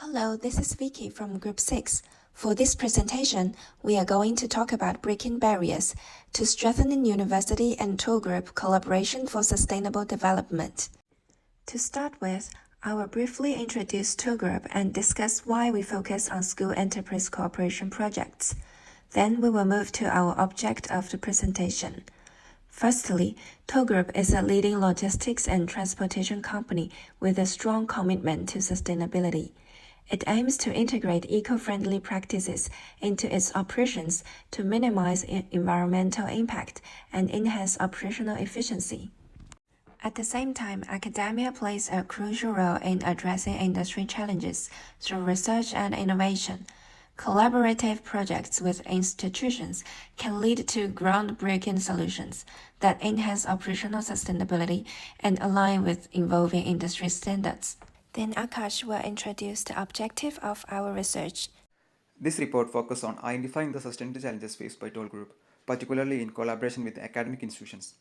Hello, this is Vicky from Group 6. For this presentation, we are going to talk about breaking barriers to strengthening university and tour group collaboration for sustainable development. To start with, I will briefly introduce tour group and discuss why we focus on school enterprise cooperation projects. Then we will move to our object of the presentation. Firstly, Tour Group is a leading logistics and transportation company with a strong commitment to sustainability. It aims to integrate eco-friendly practices into its operations to minimize environmental impact and enhance operational efficiency. At the same time, academia plays a crucial role in addressing industry challenges through research and innovation. Collaborative projects with institutions can lead to groundbreaking solutions that enhance operational sustainability and align with evolving industry standards. Then Akash will introduce the objective of our research. This report focuses on identifying the sustainability challenges faced by Toll Group, particularly in collaboration with academic institutions.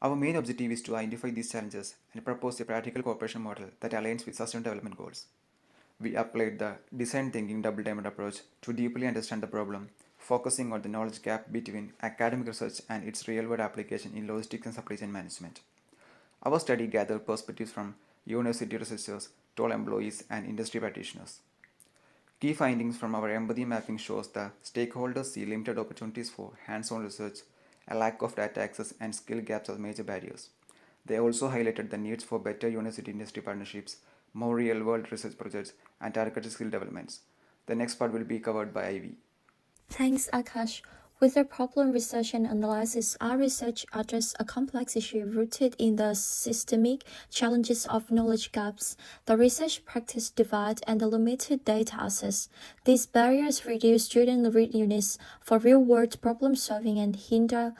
Our main objective is to identify these challenges and propose a practical cooperation model that aligns with sustainable development goals. We applied the design thinking double diamond approach to deeply understand the problem, focusing on the knowledge gap between academic research and its real-world application in logistics and supply chain management. Our study gathered perspectives from university researchers, toll employees, and industry practitioners. Key findings from our empathy mapping shows the stakeholders see limited opportunities for hands-on research, a lack of data access, and skill gaps as major barriers. They also highlighted the needs for better university-industry partnerships, more real-world research projects, and targeted skill developments. The next part will be covered by Ivy. Thanks, Akash. With the problem research and analysis, our research addressed a complex issue rooted in the systemic challenges of knowledge gaps, the research practice divide, and the limited data access. These barriers reduce student readiness for real-world problem solving and hinder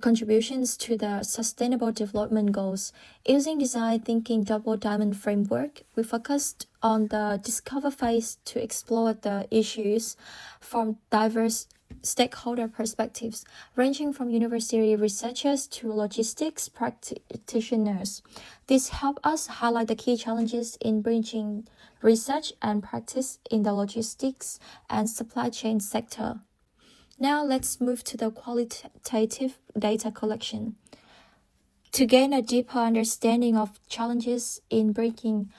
contributions to the Sustainable Development Goals. Using design thinking double diamond framework, we focused on the discover phase to explore the issues from diverse stakeholder perspectives, ranging from university researchers to logistics practitioners. This helped us highlight the key challenges in bridging research and practice in the logistics and supply chain sector. Now let's move to the qualitative data collection. To gain a deeper understanding of challenges in bridging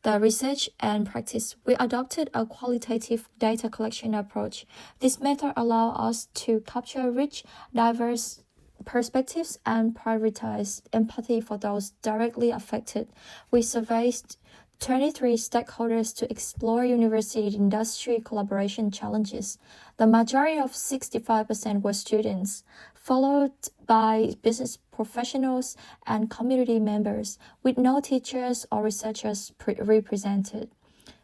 the research and practice, we adopted a qualitative data collection approach. This method allows us to capture rich, diverse perspectives and prioritize empathy for those directly affected. We surveyed 23 stakeholders to explore university-industry collaboration challenges. The majority of 65% were students, followed by business professionals and community members, with no teachers or researchers represented.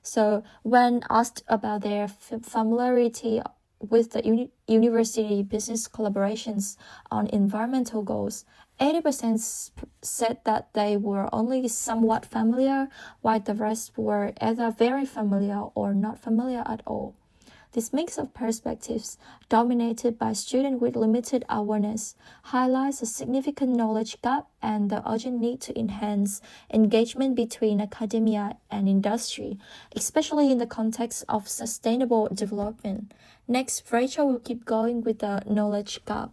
So when asked about their familiarity with the university business collaborations on environmental goals, 80% said that they were only somewhat familiar, while the rest were either very familiar or not familiar at all. This mix of perspectives, dominated by students with limited awareness, highlights a significant knowledge gap and the urgent need to enhance engagement between academia and industry, especially in the context of sustainable development. Next, Rachel will keep going with the knowledge gap.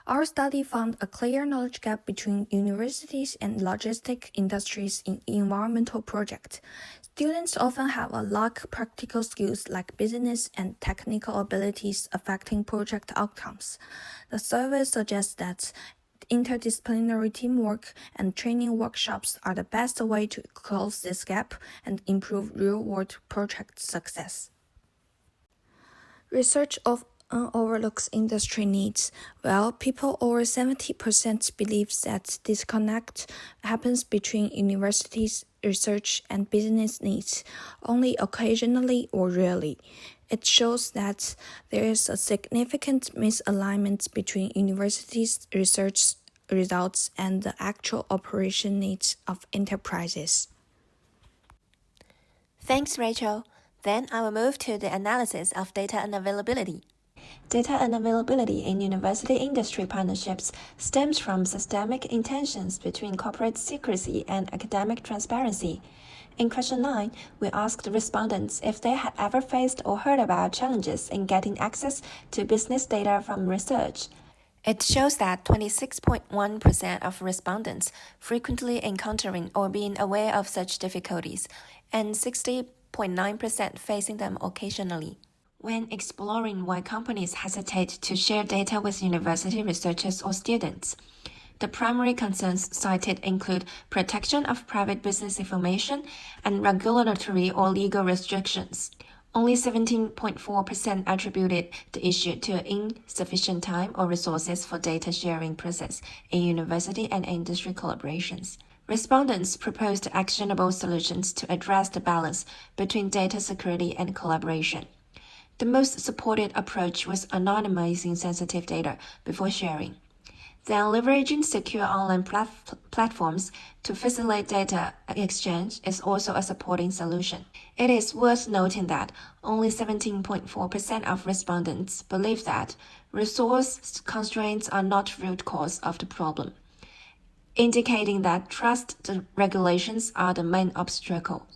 Our study found a clear knowledge gap between universities and logistic industries in environmental projects. Students often have a lack of practical skills like business and technical abilities affecting project outcomes. The survey suggests that interdisciplinary teamwork and training workshops are the best way to close this gap and improve real-world project success. Research overlooks industry needs. Well, people over 70% believe that disconnect happens between universities, research, and business needs, only occasionally or rarely. It shows that there is a significant misalignment between universities' research results and the actual operation needs of enterprises. Thanks, Rachel. Then I will move to the analysis of data unavailability. Data unavailability in university-industry partnerships stems from systemic intentions between corporate secrecy and academic transparency. In question 9, we asked respondents if they had ever faced or heard about challenges in getting access to business data from research. It shows that 26.1% of respondents frequently encountering or being aware of such difficulties, and 60.9% facing them occasionally. When exploring why companies hesitate to share data with university researchers or students, the primary concerns cited include protection of private business information and regulatory or legal restrictions. Only 17.4% attributed the issue to insufficient time or resources for data sharing process in university and industry collaborations. Respondents proposed actionable solutions to address the balance between data security and collaboration. The most supported approach was anonymizing sensitive data before sharing. Then leveraging secure online platforms to facilitate data exchange is also a supporting solution. It is worth noting that only 17.4% of respondents believe that resource constraints are not root cause of the problem, indicating that trust regulations are the main obstacle,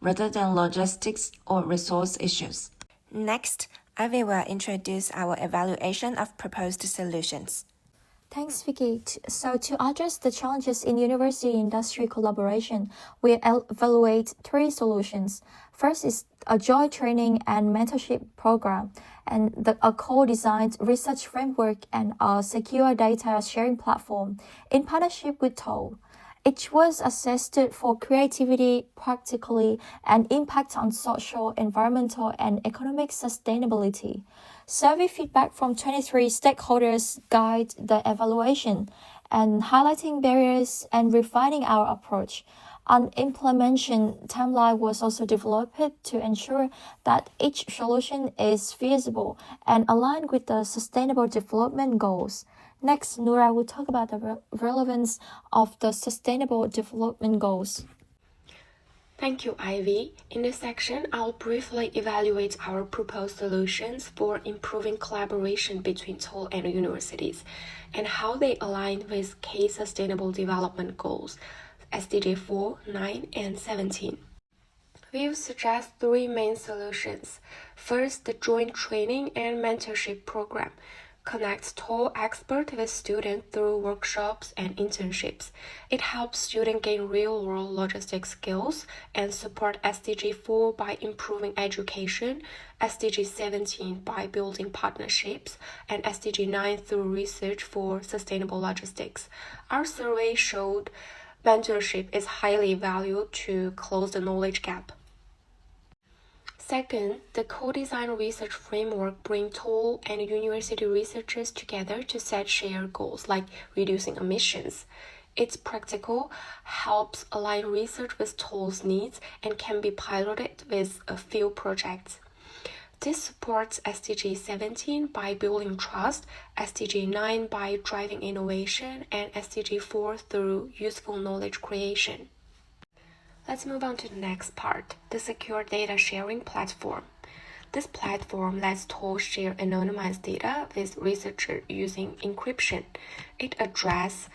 rather than logistics or resource issues. Next, Ivy will introduce our evaluation of proposed solutions. Thanks, Vicky. So to address the challenges in university-industry collaboration, we evaluate 3 solutions. First is a joint training and mentorship program, and a co-designed research framework and a secure data sharing platform in partnership with Toll. Each was assessed for creativity, practically, and impact on social, environmental, and economic sustainability. Survey feedback from 23 stakeholders guide the evaluation, and highlighting barriers and refining our approach. An implementation timeline was also developed to ensure that each solution is feasible and aligned with the Sustainable Development Goals. Next, Nora will talk about the relevance of the Sustainable Development Goals. Thank you, Ivy. In this section, I'll briefly evaluate our proposed solutions for improving collaboration between Toll and universities and how they align with key Sustainable Development Goals, SDG 4, 9, and 17. We will suggest 3 main solutions. First, the joint training and mentorship program connects Toll experts with students through workshops and internships. It helps students gain real-world logistics skills and support SDG 4 by improving education, SDG 17 by building partnerships, and SDG 9 through research for sustainable logistics. Our survey showed mentorship is highly valued to close the knowledge gap. Second, the co-design research framework brings Toll and university researchers together to set shared goals like reducing emissions. It's practical, helps align research with Toll's needs, and can be piloted with a few projects. This supports SDG 17 by building trust, SDG 9 by driving innovation, and SDG 4 through useful knowledge creation. Let's move on to the next part, the secure data sharing platform. This platform lets Toll share anonymized data with researchers using encryption. It addresses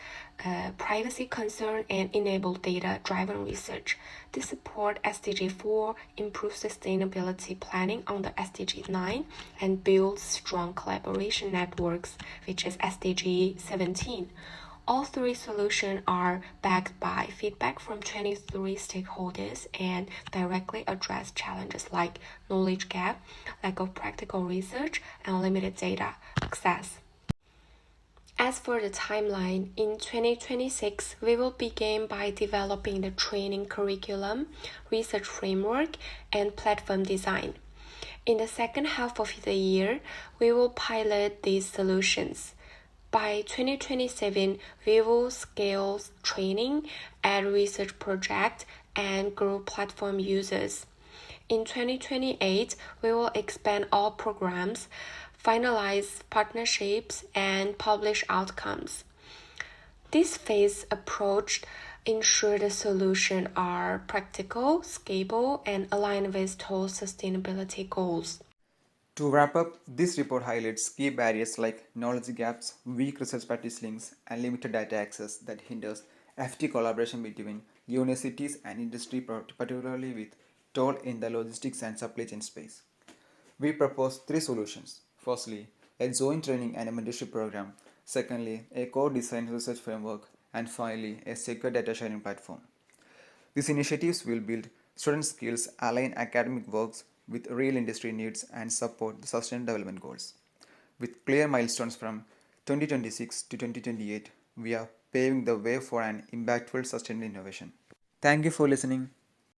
privacy concern and enable data-driven research. This supports SDG 4, improves sustainability planning under SDG 9, and builds strong collaboration networks, which is SDG 17. All 3 solutions are backed by feedback from 23 stakeholders and directly address challenges like knowledge gap, lack of practical research, and limited data access. As for the timeline, in 2026, we will begin by developing the training curriculum, research framework, and platform design. In the second half of the year, we will pilot these solutions. By 2027, we will scale training, add research projects, and grow platform users. In 2028, we will expand all programs, finalize partnerships, and publish outcomes. This phased approach ensures the solutions are practical, scalable, and aligned with Toll's sustainability goals. To wrap up, this report highlights key barriers like knowledge gaps, weak research practice links, and limited data access that hinders FT collaboration between universities, and industry, particularly with toll in the logistics and supply chain space. We propose three solutions. Firstly, a joint training and a mentorship program. Secondly, a core design research framework. And finally, a secure data sharing platform. These initiatives will build student skills, align academic works with real industry needs, and support the Sustainable Development Goals. With clear milestones from 2026 to 2028, we are paving the way for an impactful sustainable innovation. Thank you for listening.